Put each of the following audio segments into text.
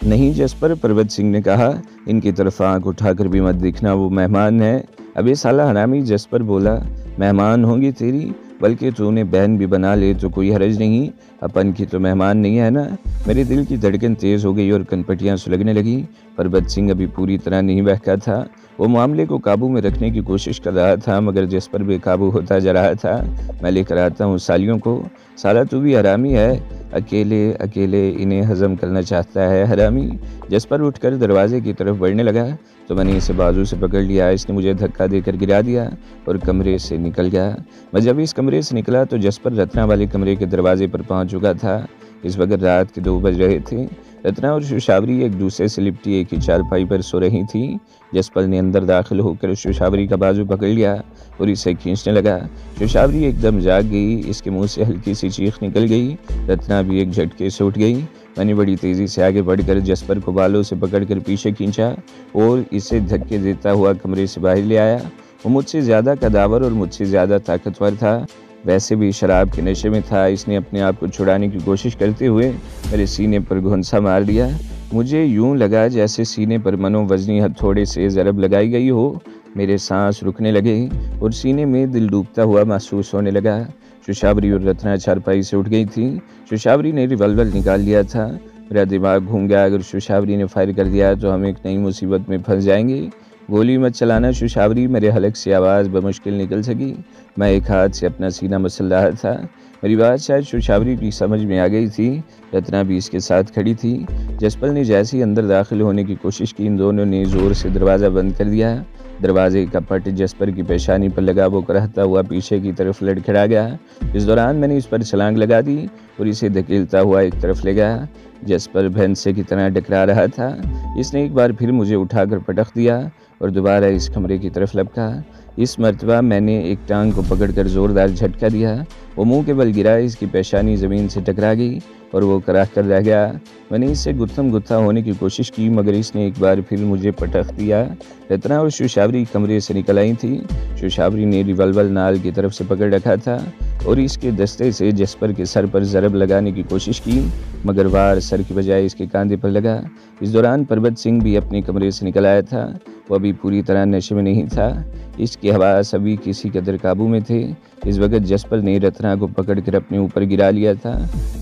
नहीं जसपर, पर्वत सिंह ने कहा, इनकी तरफ आंख उठाकर भी मत दिखना, वो मेहमान है। अबे साला हरामी, जसपर बोला, मेहमान होंगी तेरी, बल्कि तू उन्हें बहन भी बना ले तो कोई हर्ज नहीं, अपन की तो मेहमान नहीं है ना। मेरे दिल की धड़कन तेज़ हो गई और कनपटियाँ सुलगने लगी। पर्वत सिंह अभी पूरी तरह नहीं बहका था। वो मामले को काबू में रखने की कोशिश कर रहा था, मगर जसपर बेकाबू होता जा रहा था। मैं लेकर आता हूँ सालियों को। साला तू भी हरामी है, अकेले अकेले इन्हें हजम करना चाहता है हरामी। जसपर उठकर दरवाजे की तरफ बढ़ने लगा तो मैंने इसे बाजू से पकड़ लिया। इसने मुझे धक्का देकर गिरा दिया और कमरे से निकल गया। मैं जब इस कमरे से निकला तो जसपर रत्ना वाले कमरे के दरवाजे पर पहुंच चुका था। इस वक्त रात के 2 बज रहे थे। रत्ना और शुशावरी एक दूसरे से लिपटी एक ही चारपाई पर सो रही थी। जसपर ने अंदर दाखिल होकर शुशावरी का बाजू पकड़ लिया और इसे खींचने लगा। शुशावरी एकदम जाग गई, इसके मुंह से हल्की सी चीख निकल गई। रत्ना भी एक झटके से उठ गई। मैंने बड़ी तेज़ी से आगे बढ़कर जसपर को बालों से पकड़कर पीछे खींचा और इसे धक्के देता हुआ कमरे से बाहर ले आया। वो मुझसे ज़्यादा कदावर और मुझसे ज़्यादा ताकतवर था। वैसे भी शराब के नशे में था। इसने अपने आप को छुड़ाने की कोशिश करते हुए मेरे सीने पर घुंसा मार दिया। मुझे यूं लगा जैसे सीने पर मनोवजनी हथौड़े से ज़रब लगाई गई हो। मेरे सांस रुकने लगे और सीने में दिल डूबता हुआ महसूस होने लगा। शुशावरी और रत्ना चारपाई से उठ गई थी। शुशावरी ने रिवॉल्वर निकाल लिया था। मेरा दिमाग घूम गया। अगर शुशावरी ने फायर कर दिया तो हम एक नई मुसीबत में फंस जाएंगे। गोली मत चलाना शुशावरी, मेरे हलक से आवाज़ बमुश्किल निकल सकी। मैं एक हाथ से अपना सीना मसल रहा था। मेरी बात शायद शुशावरी की समझ में आ गई थी। रत्ना भी इसके साथ खड़ी थी। जसपल ने जैसे ही अंदर दाखिल होने की कोशिश की, इन दोनों ने ज़ोर से दरवाज़ा बंद कर दिया। दरवाजे का पट जसपर की पेशानी पर लगा। वो करहता हुआ पीछे की तरफ लड़खड़ा गया। इस दौरान मैंने इस पर छलांग लगा दी और इसे धकेलता हुआ एक तरफ ले गया। जसपर भैंसे की तरह टकरा रहा था। इसने एक बार फिर मुझे उठाकर पटक दिया और दोबारा इस कमरे की तरफ लपका। इस मर्तबा मैंने एक टांग को पकड़कर ज़ोरदार झटका दिया। वो मुंह के बल गिरा। इसकी पेशानी ज़मीन से टकरा गई और वो कराह कर रह गया। मैंने इससे गुत्थम गुत्था होने की कोशिश की, मगर इसने एक बार फिर मुझे पटक दिया। रत्ना और शुशावरी कमरे से निकल आई थी। शुशावरी ने रिवॉल्वर नाल की तरफ से पकड़ रखा था और इसके दस्ते से जसपर के सर पर ज़रब लगाने की कोशिश की, मगर वार सर की बजाय इसके कांधे पर लगा। इस दौरान पर्वत सिंह भी अपने कमरे से निकल आया था। वो अभी पूरी तरह नशे में नहीं था। इसके हवास अभी किसी कदर काबू में थे। इस वक्त जसपर ने रत्ना को पकड़कर अपने ऊपर गिरा लिया था।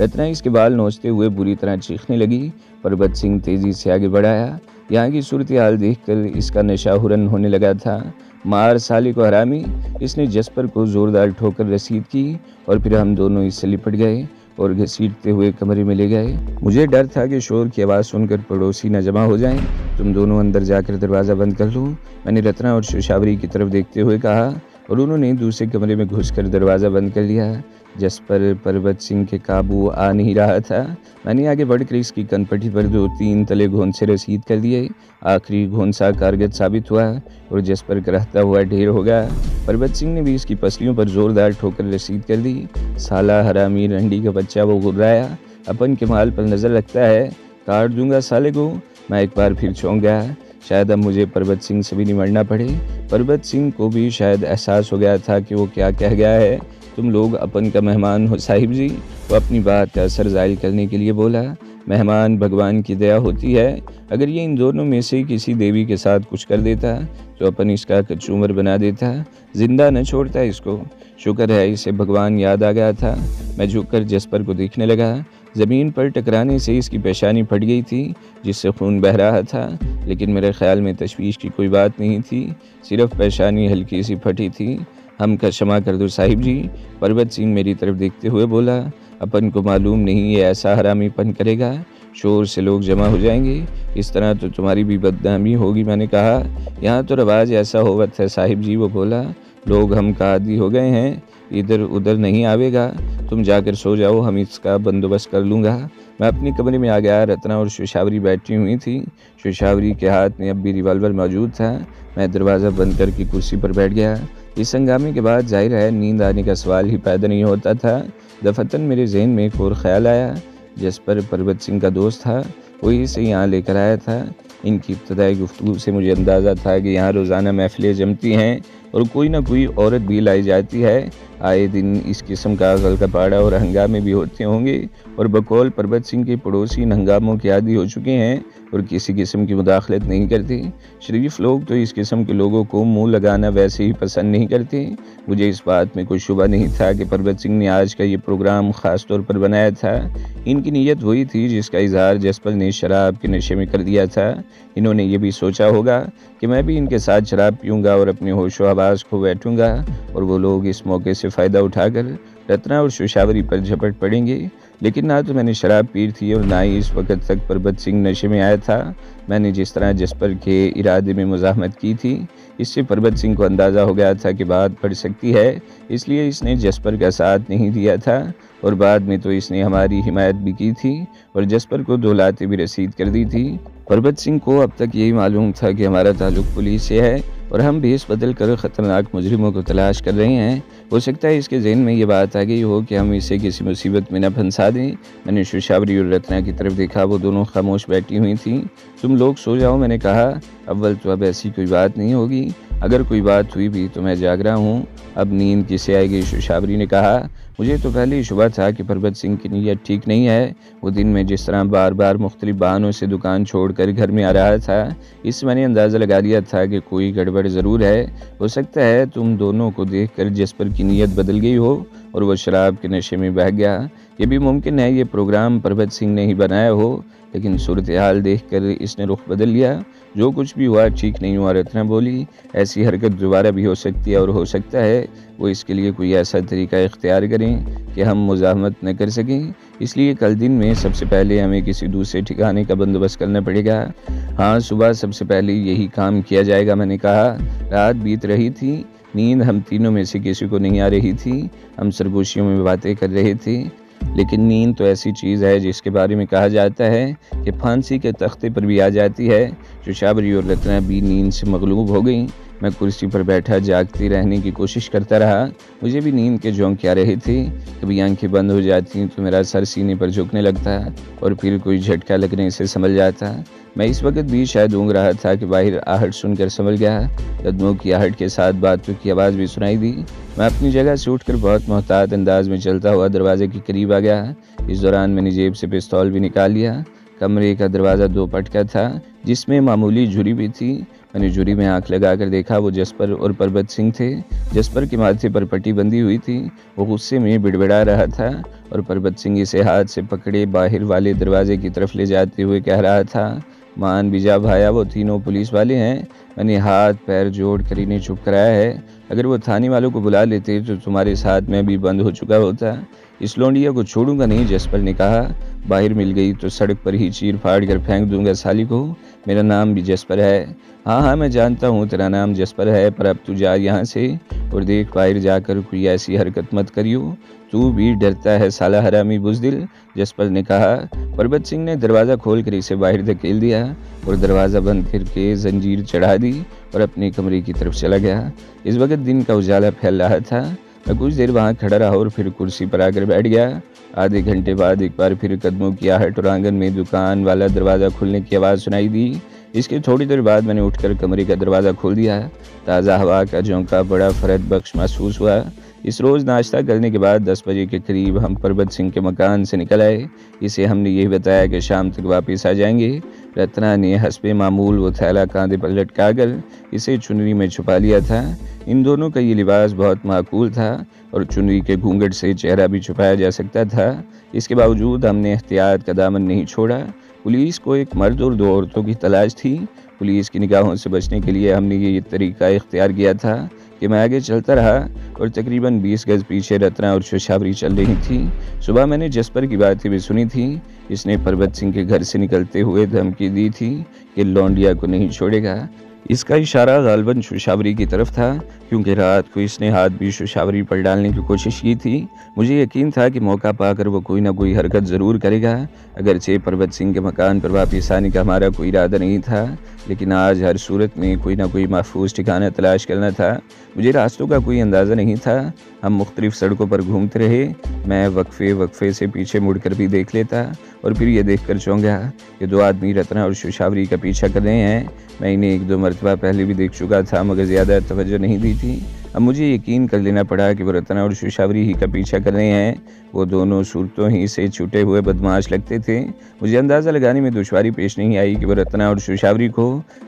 रत्ना इसके बाल नोचते हुए बुरी तरह चीखने लगी। पर्वत सिंह तेजी से आगे बढ़ाया। यहाँ की सूरत हाल देखकर इसका नशा हुरन होने लगा था। मार साले को हरामी, इसने जसपर को जोरदार ठोकर रसीद की और फिर हम दोनों इससे लिपट गए और घसीटते हुए कमरे में ले गए। मुझे डर था कि शोर की आवाज़ सुनकर पड़ोसी न जमा हो जाएं। तुम दोनों अंदर जाकर दरवाज़ा बंद कर लो, मैंने रत्ना और शुशावरी की तरफ देखते हुए कहा और उन्होंने दूसरे कमरे में घुसकर दरवाज़ा बंद कर लिया। जसपर पर्वत सिंह के काबू आ नहीं रहा था। मैंने आगे बढ़कर इसकी कनपटी पर 2-3 तले घोंसे रसीद कर दिए। आखिरी घोंसा कारगर साबित हुआ और जसपर करहता हुआ ढेर हो गया। पर्वत सिंह ने भी इसकी पसलियों पर जोरदार ठोकर रसीद कर दी। साला हरामी रंडी का बच्चा, वो गुर्राया, अपन के माल पर नज़र रखता है, काट दूंगा साले को। मैं एक बार फिर चौंक गया। शायद अब मुझे पर्वत सिंह से भी निमड़ना पड़े। पर्वत सिंह को भी शायद एहसास हो गया था कि वो क्या कह गया है। तुम लोग अपन का मेहमान हो साहिब जी। वो अपनी बात का असर ज़ाहिर करने के लिए बोला, मेहमान भगवान की दया होती है। अगर ये इन दोनों में से किसी देवी के साथ कुछ कर देता तो अपन इसका कचूमर बना देता, जिंदा न छोड़ता इसको। शुक्र है इसे भगवान याद आ गया था। मैं झुककर जसपर को देखने लगा। ज़मीन पर टकराने से इसकी पेशानी फट गई थी जिससे खून बह रहा था, लेकिन मेरे ख्याल में तशवीश की कोई बात नहीं थी, सिर्फ पेशानी हल्की सी फटी थी। हम का क्षमा कर दो साहिब जी, पर्वत सिंह मेरी तरफ देखते हुए बोला। अपन को मालूम नहीं ये ऐसा हरामीपन करेगा, शोर से लोग जमा हो जाएंगे, इस तरह तो तुम्हारी भी बदनामी होगी। मैंने कहा, यहाँ तो रवाज ऐसा होवत है साहिब जी। वो बोला, लोग हम का आदी हो गए हैं, इधर उधर नहीं आवेगा, तुम जाकर सो जाओ, हम इसका बंदोबस्त कर लूँगा। मैं अपने कमरे में आ गया। रत्ना और शुशावरी बैठी हुई थी। शुशावरी के हाथ में अब भी रिवॉल्वर मौजूद था। मैं दरवाज़ा बंद करके कुर्सी पर बैठ गया। इस हंगामे के बाद जाहिर है नींद आने का सवाल ही पैदा नहीं होता था। दफतन मेरे जहन में एक और ख्याल आया। जसपर पर्वत सिंह का दोस्त था, वही इसे यहाँ लेकर आया था। इनकी इब्तदाई गुफ्तगू से मुझे अंदाज़ा था कि यहाँ रोज़ाना महफिलें जमती हैं और कोई ना कोई औरत भी लाई जाती है। आए दिन इस किस्म का गलगपाड़ा और हंगामे भी होते होंगे और बकौल परबत सिंह के पड़ोसी इन हंगामों के आदी हो चुके हैं और किसी किस्म की मुदाखलत नहीं करते। शरीफ लोग तो इस किस्म के लोगों को मुंह लगाना वैसे ही पसंद नहीं करते। मुझे इस बात में कोई शुबा नहीं था कि परबत सिंह ने आज का ये प्रोग्राम ख़ास तौर पर बनाया था। इनकी नीयत वही थी जिसका इजहार जसपल ने शराब के नशे में कर दिया था। इन्होंने ये भी सोचा होगा कि मैं भी इनके साथ शराब पीऊँगा और अपने होशो हवास खो बैठूँगा और वो लोग इस मौके से फ़ायदा उठाकर रत्ना और शोशावरी पर झपट पड़ेंगे। लेकिन ना तो मैंने शराब पी थी और ना ही इस वक्त तक परबत सिंह नशे में आया था। मैंने जिस तरह जसपर के इरादे में मुज़ाहमत की थी, इससे परबत सिंह को अंदाज़ा हो गया था कि बात बढ़ सकती है, इसलिए इसने जसपर का साथ नहीं दिया था और बाद में तो इसने हमारी हिमायत भी की थी और जसपर को 2 लातें भी रसीद कर दी थी। परबत सिंह को अब तक यही मालूम था कि हमारा ताल्लुक पुलिस से है और हम भेस बदल कर ख़तरनाक मुजरिमों को तलाश कर रहे हैं। हो सकता है इसके जहन में ये बात आ गई हो कि हम इसे किसी मुसीबत में न फंसा दें। मैंने शोशावरी और रत्ना की तरफ देखा, वो दोनों खामोश बैठी हुई थीं। तुम लोग सो जाओ, मैंने कहा। अव्वल तो अब ऐसी कोई बात नहीं होगी, अगर कोई बात हुई भी तो मैं जाग रहा हूँ, अब नींद किसे आएगी? शोशावरी ने कहा। मुझे तो पहले ही शुबा था कि परबत सिंह की नीयत ठीक नहीं है। वो दिन में जिस तरह बार बार मुख्तलिफ बहानों से दुकान छोड़कर घर में आ रहा था, इससे मैंने अंदाज़ा लगा लिया था कि कोई गड़बड़ ज़रूर है। हो सकता है तुम दोनों को देखकर जसपर की नीयत बदल गई हो और वो शराब के नशे में बह गया। ये भी मुमकिन है ये प्रोग्राम परबत सिंह ने ही बनाया हो, लेकिन सूरत हाल देख कर इसने रुख बदल लिया। जो कुछ भी हुआ ठीक नहीं हुआ, रत्ना बोली। ऐसी हरकत दोबारा भी हो सकती है और हो सकता है वो इसके लिए कोई ऐसा तरीका इख्तियार करें कि हम मुज़ाहमत न कर सकें। इसलिए कल दिन में सबसे पहले हमें किसी दूसरे ठिकाने का बंदोबस्त करना पड़ेगा। हाँ, सुबह सबसे पहले यही काम किया जाएगा, मैंने कहा। रात बीत रही थी, नींद हम तीनों में से किसी को नहीं आ रही थी। हम सरगोशियों में बातें कर रहे थे, लेकिन नींद तो ऐसी चीज़ है जिसके बारे में कहा जाता है कि फांसी के तख्ते पर भी आ जाती है। शोशावरी और रत्ना भी नींद से मगलूब हो गई। मैं कुर्सी पर बैठा जागती रहने की कोशिश करता रहा। मुझे भी नींद के झोंके आ रहे थे। कभी आंखें बंद हो जाती तो मेरा सर सीने पर झुकने लगता और फिर कोई झटका लगने से संभल जाता। मैं इस वक्त भी शायद ऊँग रहा था कि बाहर आहट सुनकर संभल गया। कदमों की आहट के साथ बातों की आवाज़ भी सुनाई दी। मैं अपनी जगह से उठकर बहुत मोहतात अंदाज में चलता हुआ दरवाजे के करीब आ गया। इस दौरान मैंने जेब से पिस्तौल भी निकाल लिया। कमरे का दरवाज़ा 2 पट का था, जिसमें मामूली झुरी भी थी। मैंने झुरी में आंख लगाकर देखा, वो जसपर और परबत सिंह थे। जसपर के माथे पर पट्टी बंधी हुई थी, वो गुस्से में बिड़बिड़ा रहा था और परबत सिंह इसे हाथ से पकड़े बाहर वाले दरवाजे की तरफ ले जाते हुए कह रहा था, मान बिजा भाया, वो तीनों पुलिस वाले हैं। मैंने हाथ पैर जोड़ कर इन्हें चुप कराया है। अगर वो थाने वालों को बुला लेते तो तुम्हारे साथ मैं भी बंद हो चुका होता। इस लौंडिया को छोड़ूंगा नहीं, जसपर ने कहा। बाहर मिल गई तो सड़क पर ही चीर फाड़ कर फेंक दूंगा साली को। मेरा नाम भी जसपर है। हाँ, मैं जानता हूँ तेरा नाम जसपर है, पर अब तू जा यहाँ से और देख बाहर जाकर कोई ऐसी हरकत मत करियो। तू भी डरता है साला हरामी बुज़दिल, जसपर ने कहा। परबत सिंह ने दरवाज़ा खोलकर इसे बाहर धकेल दिया और दरवाज़ा बंद करके जंजीर चढ़ा दी और अपने कमरे की तरफ चला गया। इस वक्त दिन का उजाला फैल रहा था। मैं कुछ देर वहाँ खड़ा रहा और फिर कुर्सी पर आकर बैठ गया। आधे घंटे बाद एक बार फिर कदमों की आहट और आंगन में दुकान वाला दरवाज़ा खुलने की आवाज़ सुनाई दी। इसके थोड़ी देर बाद मैंने उठकर कमरे का दरवाज़ा खोल दिया। ताज़ा हवा का झोंका बड़ा फरहत बख्श महसूस हुआ। इस रोज़ नाश्ता करने के बाद 10 बजे के करीब हम परबत सिंह के मकान से निकल आए। इसे हमने यही बताया कि शाम तक वापस आ जाएंगे। रत्ना ने हस्बे मामूल वो थैला कांधे पर लटका कर इसे चुनरी में छुपा लिया था। इन दोनों का ये लिबास बहुत माकूल था और चुनरी के घूंघट से चेहरा भी छुपाया जा सकता था। इसके बावजूद हमने एहतियात का दामन नहीं छोड़ा। पुलिस को एक मर्द और 2 औरतों की तलाश थी। पुलिस की निगाहों से बचने के लिए हमने ये तरीका इख्तियार किया था कि मैं आगे चलता रहा और तकरीबन 20 गज पीछे रत्ना और शोशावरी चल रही थी। सुबह मैंने जसपर की बातें भी सुनी थी। इसने परबत सिंह के घर से निकलते हुए धमकी दी थी कि लौंडिया को नहीं छोड़ेगा। इसका इशारा गालबन शोशावरी की तरफ था, क्योंकि रात को इसने हाथ भी शोशावरी पर डालने की कोशिश की थी। मुझे यकीन था कि मौका पाकर वो कोई ना कोई हरकत ज़रूर करेगा। अगरचे परबत सिंह के मकान पर वापस आने का हमारा कोई इरादा नहीं था, लेकिन आज हर सूरत में कोई ना कोई महफूज ठिकाना तलाश करना था। मुझे रास्तों का कोई अंदाज़ा नहीं था। हम मुख्तलिफ सड़कों पर घूमते रहे। मैं वक्फे से पीछे मुड़कर भी देख लेता और फिर ये देखकर चौंक गया कि दो आदमी रत्ना और शौशावरी का पीछा कर रहे हैं। मैं इन्हें एक दो मरतबा पहले भी देख चुका था मगर ज़्यादा तवज्जो नहीं दी थी। अब मुझे यकीन कर लेना पड़ा कि वो रत्ना और शौशावरी ही का पीछा कर रहे हैं। वो दोनों सूरतों ही से छूटे हुए बदमाश लगते थे। मुझे अंदाज़ा लगाने में दुश्वारी पेश नहीं आई कि वो रत्ना और शौशावरी को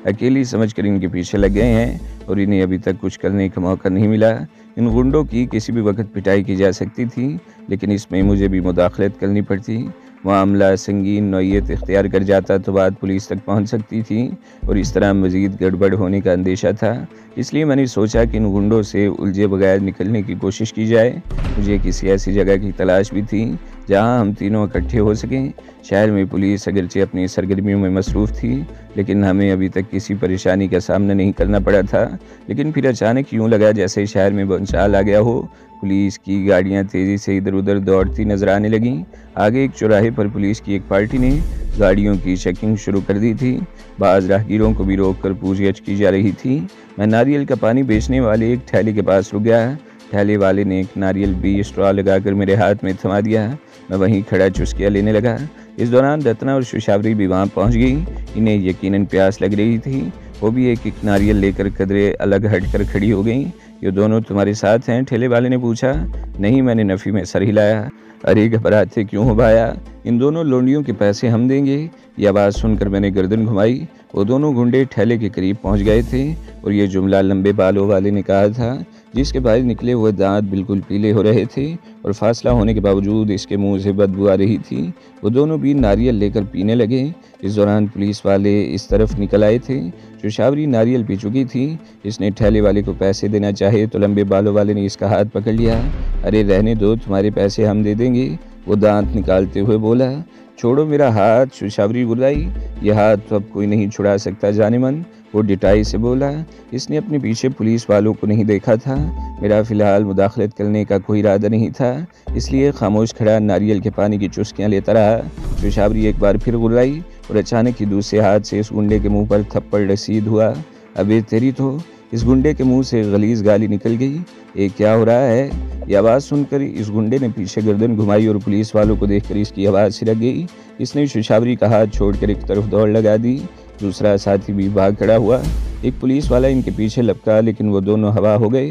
अकेली समझकर इनके पीछे लग गए हैं और इन्हें अभी तक कुछ करने का मौका नहीं मिला। इन गुंडों की किसी भी वक्त पिटाई की जा सकती थी, लेकिन इसमें मुझे भी मुदाखलत करनी पड़ती। मामला संगीन नौइयत इख्तियार कर जाता तो बात पुलिस तक पहुंच सकती थी और इस तरह मज़ीद गड़बड़ होने का अंदेशा था। इसलिए मैंने सोचा कि इन गुंडों से उलझे बगैर निकलने की कोशिश की जाए। मुझे किसी ऐसी जगह की तलाश भी थी जहां हम तीनों इकट्ठे हो सकें। शहर में पुलिस अगरचे अपनी सरगर्मियों में मसरूफ़ थी, लेकिन हमें अभी तक किसी परेशानी का सामना नहीं करना पड़ा था। लेकिन फिर अचानक यूँ लगा जैसे शहर में भूचाल आ गया हो। पुलिस की गाड़ियां तेज़ी से इधर उधर दौड़ती नजर आने लगीं। आगे एक चौराहे पर पुलिस की एक पार्टी ने गाड़ियों की चेकिंग शुरू कर दी थी। बाज़ राहगीरों को भी रोककर पूछताछ की जा रही थी। मैं नारियल का पानी बेचने वाले एक ठेले के पास रुक गया। ठेले वाले ने एक नारियल भी स्ट्रॉ लगाकर मेरे हाथ में थमा दिया। मैं वहीं खड़ा चुस्कियाँ लेने लगा। इस दौरान रत्ना और शौशावरी भी वहाँ पहुँच गई। इन्हें यकीनन प्यास लग रही थी। वो भी एक एक नारियल लेकर कदरे अलग हटकर खड़ी हो गई। ये दोनों तुम्हारे साथ हैं? ठेले वाले ने पूछा। नहीं, मैंने नफ़ी में सर हिलाया। अरे घबराते क्यों हो भाया, इन दोनों लोंडियों के पैसे हम देंगे। ये आवाज़ सुनकर मैंने गर्दन घुमाई। वो दोनों गुंडे ठेले के करीब पहुंच गए थे और ये जुमला लंबे बालों वाले ने कहा था, जिसके बाहर निकले हुए दांत बिल्कुल पीले हो रहे थे और फासला होने के बावजूद इसके मुंह से बदबू आ रही थी। वो दोनों भी नारियल लेकर पीने लगे। इस दौरान पुलिस वाले इस तरफ निकल आए थे। शौशावरी नारियल पी चुकी थी। इसने ठेले वाले को पैसे देना चाहे तो लंबे बालों वाले ने इसका हाथ पकड़ लिया। अरे रहने दो, तुम्हारे पैसे हम दे देंगे, वो दांत निकालते हुए बोला। छोड़ो मेरा हाथ, शौशावरी बुर्राई। यह हाथ तो अब कोई नहीं छुड़ा सकता जाने मन, वो डिटाई से बोला। इसने अपने पीछे पुलिस वालों को नहीं देखा था। मेरा फ़िलहाल मुदाखलत करने का कोई इरादा नहीं था, इसलिए खामोश खड़ा नारियल के पानी की चुस्कियाँ लेता रहा। शौशावरी एक बार फिर बुर्राई और अचानक ही दूसरे हाथ से इस गुंडे के मुंह पर थप्पड़ रसीद हुआ। अबे तेरी तो, इस गुंडे के मुंह से गलीज गाली निकल गई। ये क्या हो रहा है? ये आवाज़ सुनकर इस गुंडे ने पीछे गर्दन घुमाई और पुलिस वालों को देखकर इसकी आवाज़ सिरक गई। इसने शौशावरी का हाथ छोड़कर एक तरफ दौड़ लगा दी। दूसरा साथी भी भाग खड़ा हुआ। एक पुलिस वाला इनके पीछे लपका, लेकिन वो दोनों हवा हो गए।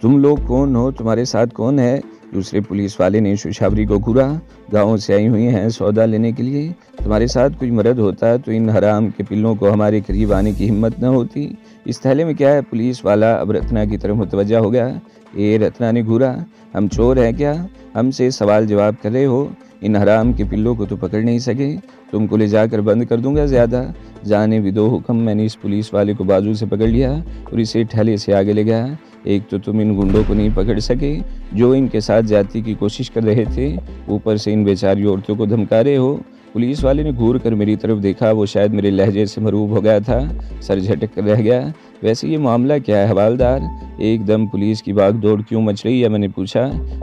तुम लोग कौन हो? तुम्हारे साथ कौन है? दूसरे पुलिस वाले ने शौशावरी को घूरा। गाँव से आई हुई हैं सौदा लेने के लिए। तुम्हारे साथ कोई मर्द होता तो इन हराम के पिल्लों को हमारे करीब आने की हिम्मत न होती। इस थैले में क्या है? पुलिस वाला अब रत्ना की तरफ मुतवज्जा हो गया। ये रत्ना ने घूरा। हम चोर हैं क्या? हमसे सवाल जवाब कर रहे हो? इन हराम के पिल्लों को तो पकड़ नहीं सके, तुमको ले जाकर बंद कर दूंगा ज़्यादा। जाने भी दो हुक्म। मैंने इस पुलिस वाले को बाजू से पकड़ लिया और इसे ठेले से आगे ले गया। एक तो तुम इन गुंडों को नहीं पकड़ सके जो इनके साथ जाती की कोशिश कर रहे थे, ऊपर से इन बेचारी औरतों को धमका रहे हो। पुलिस वाले ने घूर कर मेरी तरफ देखा। वो शायद मेरे लहजे से मरूब हो गया था, सर झटक कर रह गया। वैसे ये मामला क्या है हवालदार? एकदम पुलिस की भागदौड़ क्यों मच रही है? मैंने पूछा।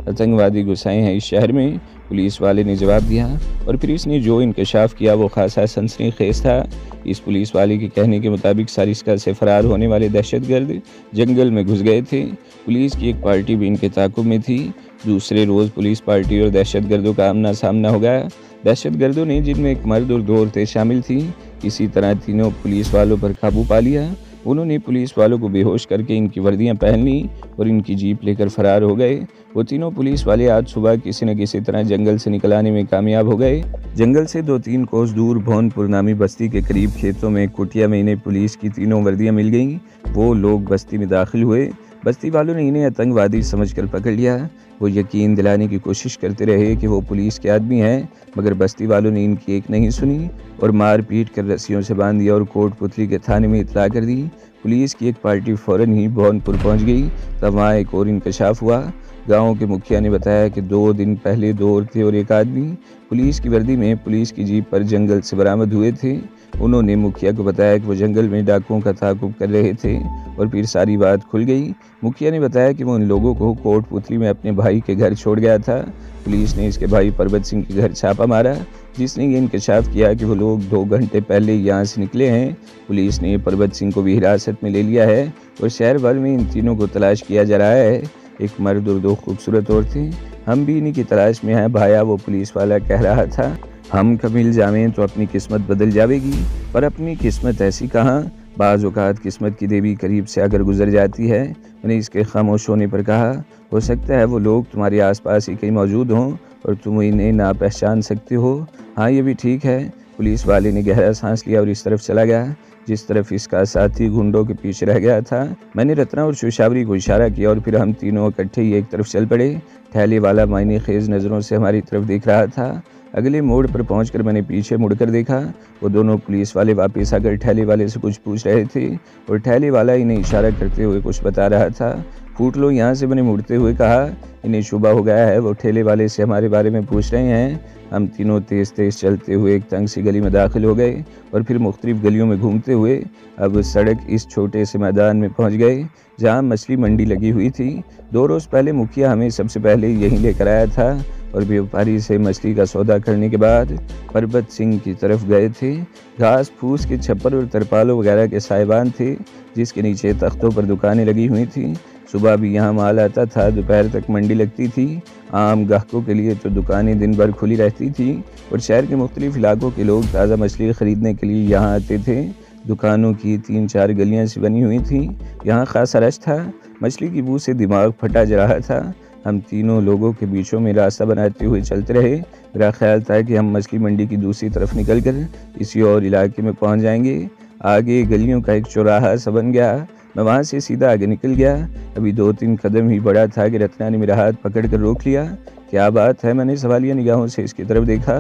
आतंकवादी घुसाए हैं इस शहर में, पुलिस वाले ने जवाब दिया। और फिर इसने जो इंकशाफ किया वो खासा सनसनीखेज था। इस पुलिस वाले के कहने के मुताबिक सारिस्का से फरार होने वाले दहशतगर्द जंगल में घुस गए थे। पुलिस की एक पार्टी भी इनके ताक़ुब में थी। दूसरे रोज़ पुलिस पार्टी और दहशतगर्दों का आमना सामना हो गया। दहशतगर्दों ने, जिनमें एक मर्द और 2 औरतें शामिल थीं, इसी तरह तीनों पुलिस वालों पर काबू पा लिया। उन्होंने पुलिस वालों को बेहोश करके इनकी वर्दियां पहन ली और इनकी जीप लेकर फरार हो गए। वो तीनों पुलिस वाले आज सुबह किसी न किसी तरह जंगल से निकल आने में कामयाब हो गए। जंगल से 2-3 कोस दूर भौनपुर नामी बस्ती के करीब खेतों में कुटिया में इन्हें पुलिस की तीनों वर्दियां मिल गईं। वो लोग बस्ती में दाखिल हुए। बस्ती वालों ने इन्हें आतंकवादी समझकर पकड़ लिया। वो यकीन दिलाने की कोशिश करते रहे कि वो पुलिस के आदमी हैं, मगर बस्ती वालों ने इनकी एक नहीं सुनी और मार पीट कर रस्सियों से बांध दिया और कोटपुतली के थाने में इतला कर दी। पुलिस की एक पार्टी फौरन ही भौनपुर पहुंच गई। तब वहाँ एक और इंकशाफ हुआ। गांव के मुखिया ने बताया कि 2 दिन पहले 2 औरतें और एक आदमी पुलिस की वर्दी में पुलिस की जीप पर जंगल से बरामद हुए थे। उन्होंने मुखिया को बताया कि वो जंगल में डाकुओं का ताक़ुब कर रहे थे और फिर सारी बात खुल गई। मुखिया ने बताया कि वो उन लोगों को कोटपुतली में अपने भाई के घर छोड़ गया था। पुलिस ने इसके भाई परबत सिंह के घर छापा मारा, जिसने ये इंकशाफ किया कि वो लोग 2 घंटे पहले यहाँ से निकले हैं। पुलिस ने परबत सिंह को भी हिरासत में ले लिया है और शहर भर में इन तीनों को तलाश किया जा रहा है। एक मर्द और 2 खूबसूरत औरतें। हम भी इन्हीं की तलाश में हैं भाया, वो पुलिस वाला कह रहा था। हम कब मिल जावें तो अपनी किस्मत बदल जावेगी, पर अपनी किस्मत ऐसी कहाँ, बाज़ औक़ात किस्मत की देवी करीब से आकर गुजर जाती है। मैंने इसके खामोश होने पर कहा, हो सकता है वो लोग तुम्हारे आसपास ही कहीं मौजूद हों और तुम इन्हें ना पहचान सकते हो। हाँ, ये भी ठीक है। पुलिस वाले ने गहरा सांस लिया और इस तरफ चला गया जिस तरफ इसका साथी गुंडों के पीछे रह गया था। मैंने रत्ना और शौशावरी को इशारा किया और फिर हम तीनों इकट्ठे ही एक तरफ चल पड़े। ठेले वाला मायने खेज नज़रों से हमारी तरफ देख रहा था। अगले मोड़ पर पहुंचकर मैंने पीछे मुड़कर देखा। वो दोनों पुलिस वाले वापस आकर ठेले वाले से कुछ पूछ रहे थे और ठेले वाला इन्हें इशारा करते हुए कुछ बता रहा था। फूट लो यहाँ से, मैंने मुड़ते हुए कहा। इन्हें शुबा हो गया है, वो ठेले वाले से हमारे बारे में पूछ रहे हैं। हम तीनों तेज़ तेज़ चलते हुए एक तंग सी गली में दाखिल हो गए और फिर मुख्तलिफ गलियों में घूमते हुए अब सड़क इस छोटे से मैदान में पहुंच गए जहां मछली मंडी लगी हुई थी। 2 रोज़ पहले मुखिया हमें सबसे पहले यहीं लेकर आया था और व्यापारी से मछली का सौदा करने के बाद परबत सिंह की तरफ गए थे। घास फूस के छप्पर और तरपालों वगैरह के साइबान थे जिसके नीचे तख्तों पर दुकानें लगी हुई थीं। सुबह भी यहाँ माल आता था, दोपहर तक मंडी लगती थी। आम ग्राहकों के लिए तो दुकानें दिन भर खुली रहती थी और शहर के मुख्तलिफ इलाकों के लोग ताज़ा मछली ख़रीदने के लिए यहाँ आते थे। दुकानों की 3-4 गलियाँ सी बनी हुई थीं। यहाँ खासा रश था। मछली की बू से दिमाग फटा जा रहा था। हम तीनों लोगों के बीचों में रास्ता बनाते हुए चलते रहे। मेरा ख्याल था कि हम मछली मंडी की दूसरी तरफ निकलकर किसी और इलाके में पहुंच जाएंगे। आगे गलियों का एक चौराहा सा बन गया। मैं वहाँ से सीधा आगे निकल गया। अभी 2-3 कदम ही बढ़ा था कि रत्ना ने मेरा हाथ पकड़कर रोक लिया। क्या बात है? मैंने सवालिया निगाहों से इसकी तरफ देखा।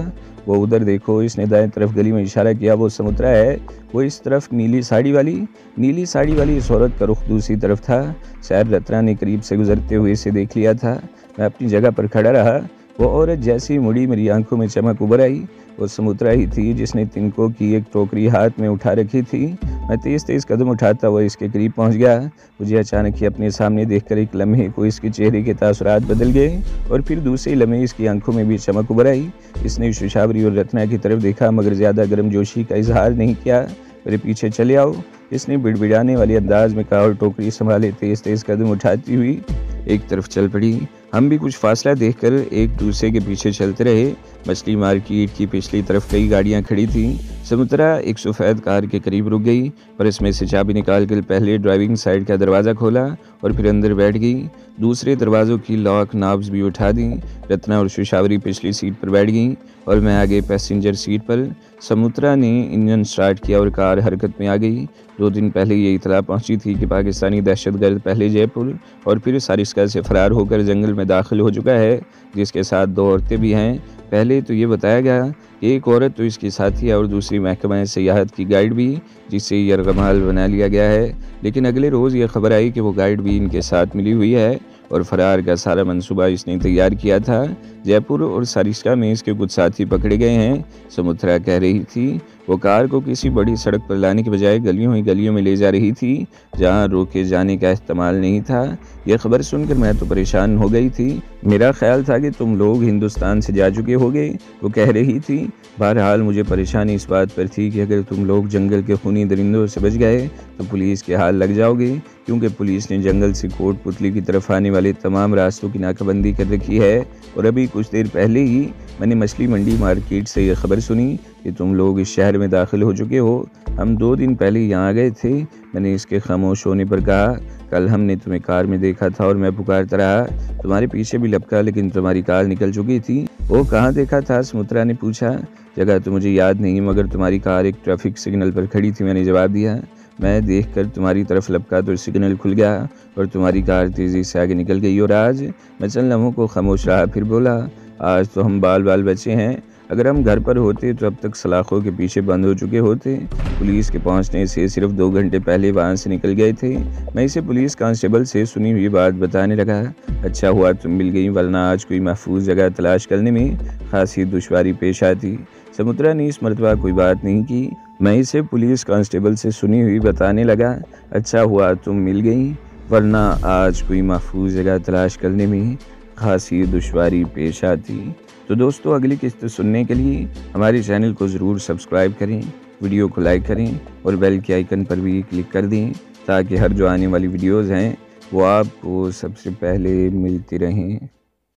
वो उधर देखो, इसने दाएं तरफ गली में इशारा किया। वो समुद्रा है। वो इस तरफ नीली साड़ी वाली इस औरत का रुख दूसरी तरफ था। शायद रत्ना ने करीब से गुजरते हुए इसे देख लिया था। मैं अपनी जगह पर खड़ा रहा। वो औरत जैसी मुड़ी मेरी आंखों में चमक उभर आई। वो समुद्रा ही थी जिसने तिनकों की एक टोकरी हाथ में उठा रखी थी। मैं तेज़ कदम उठाता हुआ इसके करीब पहुंच गया। मुझे अचानक ही अपने सामने देखकर एक लम्हे को इसके चेहरे के तासुरात बदल गए और फिर दूसरे लम्हे इसकी आंखों में भी चमक उभर आई। इसने शौशावरी और रत्ना की तरफ देखा मगर ज़्यादा गर्मजोशी का इजहार नहीं किया। मेरे पीछे चले आओ, इसने बिड़बिड़ाने वाले अंदाज में कहा और टोकरी संभाले तेज़ कदम उठाती हुई एक तरफ चल पड़ी। हम भी कुछ फासला देखकर एक दूसरे के पीछे चलते रहे। मछली मार्केट की पिछली तरफ कई गाड़ियां खड़ी थीं। समुद्रा एक सफ़ेद कार के करीब रुक गई पर इसमें से चाबी निकालकर पहले ड्राइविंग साइड का दरवाज़ा खोला और फिर अंदर बैठ गई। दूसरे दरवाज़ों की लॉक नाब्स भी उठा दी। रत्ना और शौशावरी पिछली सीट पर बैठ गईं और मैं आगे पैसेंजर सीट पर। समुद्रा ने इंजन स्टार्ट किया और कार हरकत में आ गई। 2 दिन पहले ये इतला पहुंची थी कि पाकिस्तानी दहशतगर्द पहले जयपुर और फिर सारिस्का से फरार होकर जंगल में दाखिल हो चुका है, जिसके साथ 2 औरतें भी हैं। पहले तो ये बताया गया कि एक औरत तो इसकी साथी है और दूसरी महकमा सयाहत की गाइड भी, जिसे यरगमाल बना लिया गया है। लेकिन अगले रोज़ ये खबर आई कि वो गाइड भी इनके साथ मिली हुई है और फरार का सारा मंसूबा इसने तैयार किया था। जयपुर और सारिस्का में इसके कुछ साथी पकड़े गए हैं। समुद्रा कह रही थी वो कार को किसी बड़ी सड़क पर लाने के बजाय गलियों में ले जा रही थी जहां रोके जाने का इस्तेमाल नहीं था। यह खबर सुनकर मैं तो परेशान हो गई थी। मेरा ख्याल था कि तुम लोग हिंदुस्तान से जा चुके होगे, वो कह रही थी। बहरहाल मुझे परेशानी इस बात पर थी कि अगर तुम लोग जंगल के खूनी दरिंदों से बच गए तो पुलिस के हाल लग जाओगे, क्योंकि पुलिस ने जंगल से कोटपुतली की तरफ आने वाले तमाम रास्तों की नाकाबंदी कर रखी है। और अभी कुछ देर पहले ही मैंने मछली मंडी मार्केट से यह खबर सुनी कि तुम लोग इस शहर में दाखिल हो चुके हो। हम 2 दिन पहले यहाँ आ गए थे। मैंने इसके खामोश होने पर कहा, कल हमने तुम्हें कार में देखा था और मैं पुकारता रहा, तुम्हारे पीछे भी लपका, लेकिन तुम्हारी कार निकल चुकी थी। वो कहाँ देखा था? समुद्रा ने पूछा। जगह तो मुझे याद नहीं, मगर तुम्हारी कार एक ट्रैफिक सिग्नल पर खड़ी थी, मैंने जवाब दिया। मैं देखकर तुम्हारी तरफ लपका तो सिग्नल खुल गया और तुम्हारी कार तेज़ी से आगे निकल गई। और आज मैं चंद लम्हों को खामोश रहा, फिर बोला, आज तो हम बाल बचे हैं। अगर हम घर पर होते तो अब तक सलाखों के पीछे बंद हो चुके होते। पुलिस के पहुंचने से सिर्फ 2 घंटे पहले वहां से निकल गए थे। मैं इसे पुलिस कांस्टेबल से सुनी हुई बात बताने लगा। अच्छा हुआ तुम मिल गई, वरना आज कोई महफूज जगह तलाश करने में खासी दुश्वारी पेश आती। समुद्रा ने इस मरतबा कोई बात नहीं की। मैं इसे पुलिस कांस्टेबल से सुनी हुई बताने लगा। अच्छा हुआ तुम मिल गई, वरना आज कोई महफूज जगह तलाश करने में खासी दुश्वारी पेश आती। तो दोस्तों, अगली किस्त सुनने के लिए हमारे चैनल को ज़रूर सब्सक्राइब करें, वीडियो को लाइक करें और बेल के आइकन पर भी क्लिक कर दें, ताकि हर जो आने वाली वीडियोज़ हैं वो आपको सबसे पहले मिलती रहें।